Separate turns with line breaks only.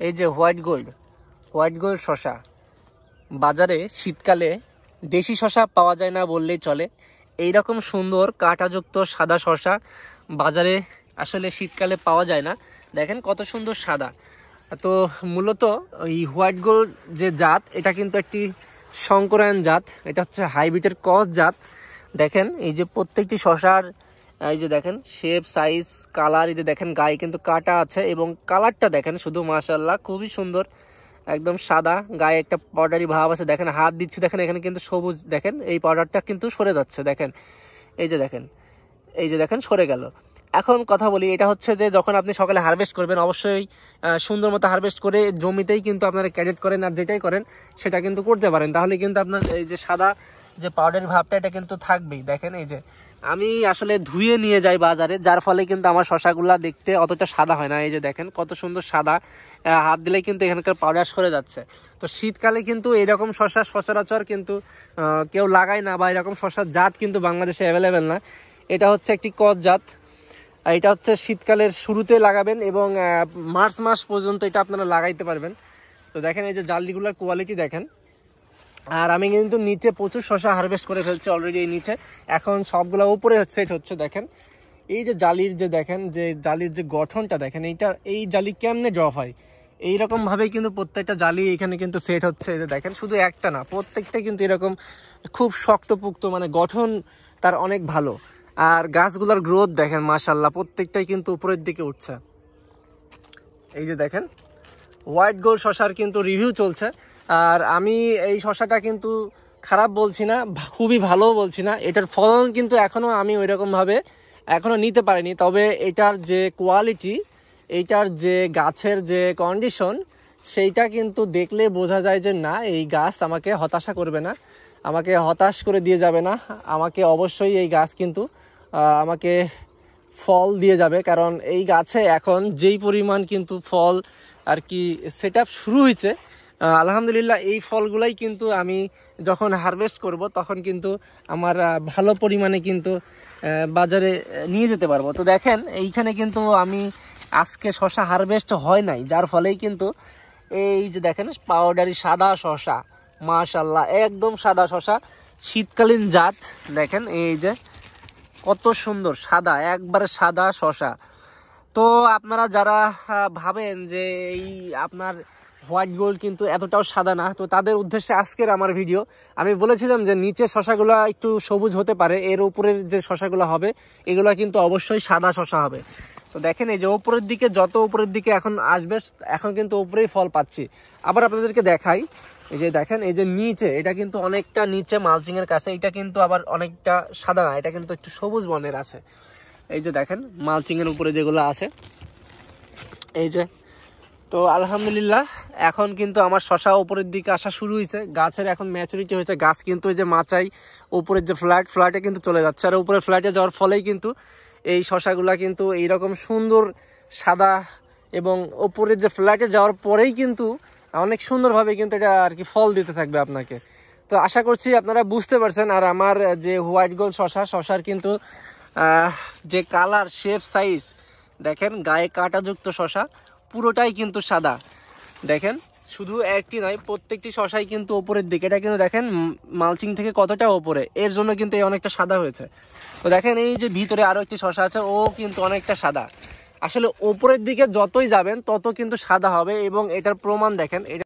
এই যে white gold শসা বাজারে শীতকালে দেশি শসা পাওয়া যায় না বললেই চলে। এইরকম সুন্দর কাঁটাযুক্ত সাদা শসা বাজারে আসলে শীতকালে পাওয়া যায় না। দেখেন কত সুন্দর সাদা। তো মূলত এই হোয়াইট গোল্ড যে জাত, এটা কিন্তু একটি সংকরায়ন জাত, এটা হচ্ছে হাইব্রিডের ক্রস জাত। দেখেন এই যে প্রত্যেকটি শসার এই যে দেখেন শেপ, সাইজ, কালার, এই যে দেখেন গায়ে কিন্তু কাটা আছে এবং কালারটা দেখেন শুধু মাশাআল্লাহ খুবই সুন্দর, একদম সাদা, গায়ে একটা পাউডারি ভাব আছে। দেখেন হাত দিচ্ছি, দেখেন এখানে কিন্তু সবুজ, দেখেন এই পাউডারটা কিন্তু সরে যাচ্ছে। দেখেন এই যে দেখেন সরে গেল। এখন কথা বলি, এটা হচ্ছে যে যখন আপনি সকালে হারভেস্ট করবেন অবশ্যই সুন্দর মতো হারভেস্ট করে জমিতেই কিন্তু আপনারা ক্যাডেট করেন আর যেটাই করেন সেটা কিন্তু করতে পারেন, তাহলে কিন্তু আপনার এই যে সাদা যে পাউডারি ভাবটা এটা কিন্তু থাকবেই। দেখেন এই যে আমি আসলে ধুয়ে নিয়ে যাই বাজারে, যার ফলে কিন্তু আমার শসাগুলা দেখতে অতটা সাদা হয় না। এই যে দেখেন কত সুন্দর সাদা, হাত দিলেই কিন্তু এখানকার পাউডার সরে যাচ্ছে। তো শীতকালে কিন্তু এরকম শসা সচরাচর কিন্তু কেউ লাগায় না, বা এরকম শসার জাত কিন্তু বাংলাদেশে অ্যাভেলেবেল না। এটা হচ্ছে একটি ক্রস জাত। এটা হচ্ছে শীতকালের শুরুতে লাগাবেন এবং মার্চ মাস পর্যন্ত এটা আপনারা লাগাইতে পারবেন। তো দেখেন এই যে জালিগুলোর কোয়ালিটি দেখেন। আর আমি কিন্তু নিচে প্রচুর শসা হারভেস্ট করে ফেলছি অলরেডি। এই নিচে এখন সবগুলো উপরে সেট হচ্ছে। দেখেন এই যে জালির যে দেখেন যে জালির যে গঠনটা দেখেন, এই জালি কেমনে ড্রপ হয় এইরকম ভাবেই কিন্তু প্রত্যেকটা জালি এখানে কিন্তু সেট হচ্ছে। এই যে দেখেন শুধু একটা না, প্রত্যেকটা কিন্তু এরকম খুব শক্তপুক্ত, মানে গঠন তার অনেক ভালো। আর গাছগুলোর গ্রোথ দেখেন মাশাআল্লাহ, প্রত্যেকটাই কিন্তু উপরের দিকে উঠছে। এই যে দেখেন হোয়াইট গোল্ড শসার কিন্তু রিভিউ চলছে। আর আমি এই শসাটা কিন্তু খারাপ বলছি না, খুবই ভালোও বলছি না। এটার ফলন কিন্তু এখনও আমি ওইরকমভাবে এখনও নিতে পারিনি, তবে এটার যে কোয়ালিটি, এইটার যে গাছের যে কন্ডিশন, সেইটা কিন্তু দেখলে বোঝা যায় যে না, এই গাছ আমাকে হতাশা করবে না, আমাকে হতাশ করে দিয়ে যাবে না, আমাকে অবশ্যই এই গাছ কিন্তু আমাকে ফল দিয়ে যাবে। কারণ এই গাছে এখন যেই পরিমাণ কিন্তু ফল আর কি সেট আপ শুরু হয়েছে, আলহামদুলিল্লাহ এই ফলগুলাই কিন্তু আমি যখন হারভেস্ট করব তখন কিন্তু আমার ভালো পরিমাণে কিন্তু বাজারে নিয়ে যেতে পারবো। তো দেখেন এইখানে কিন্তু আমি আজকে শসা হারভেস্ট হয় নাই, যার ফলেই কিন্তু এই যে দেখেন পাউডারি সাদা শসা, মাশাআল্লাহ একদম সাদা শসা, শীতকালীন জাত। দেখেন এই যে কত সুন্দর সাদা, একবারে সাদা শসা। তো আপনারা যারা ভাবেন যে এই আপনার হোয়াইট গোল্ড কিন্তু এতটাও সাদা না, তো তাদের উদ্দেশ্যে আজকের আমার ভিডিও। আমি বলেছিলাম যে নিচে শসাগুলো একটু সবুজ হতে পারে, এর উপরের যে শসাগুলো হবে এগুলো কিন্তু অবশ্যই সাদা শসা হবে। তো দেখেন এই যে উপরের দিকে, যত উপরের দিকে এখন আসবে, এখন কিন্তু উপরেই ফল পাচ্ছি। আবার আপনাদেরকে দেখাই, এই যে দেখেন এই যে নিচে, এটা কিন্তু অনেকটা নিচে মালচিং এর কাছে, এটা কিন্তু আবার অনেকটা সাদা না, এটা কিন্তু একটু সবুজ বর্ণের আছে। এই যে দেখেন মালচিং এর উপরে যেগুলো আছে, এই যে। তো আলহামদুলিল্লাহ এখন কিন্তু আমার শসা উপরের দিকে আসা শুরু হয়েছে, গাছের এখন ম্যাচুরিটি হয়েছে। গাছ কিন্তু এই যে মাচাই উপরের যে ফ্ল্যাটে কিন্তু চলে যাচ্ছে, আর উপরে ফ্ল্যাটে যাওয়ার ফলেই কিন্তু এই শসাগুলা কিন্তু এইরকম সুন্দর সাদা, এবং উপরের যে ফ্ল্যাটে যাওয়ার পরেই কিন্তু অনেক সুন্দরভাবে কিন্তু এটা আর কি ফল দিতে থাকবে আপনাকে। তো আশা করছি আপনারা বুঝতে পারছেন। আর আমার যে হোয়াইট গোল্ড শসার কিন্তু যে কালার, শেপ, সাইজ দেখেন, গায়ে কাঁটাযুক্ত শসা, পুরোটাই কিন্তু সাদা। দেখেন শুধু একটি নয়, প্রত্যেকটি শসাই কিন্তু ওপরের দিকে, এটা কিন্তু দেখেন মালচিং থেকে কতটা ওপরে, এর জন্য কিন্তু এই অনেকটা সাদা হয়েছে। তো দেখেন এই যে ভিতরে আরো একটি শসা আছে, ও কিন্তু অনেকটা সাদা। আসলে ওপরের দিকে যতই যাবেন তত কিন্তু সাদা হবে, এবং এটার প্রমাণ দেখেন।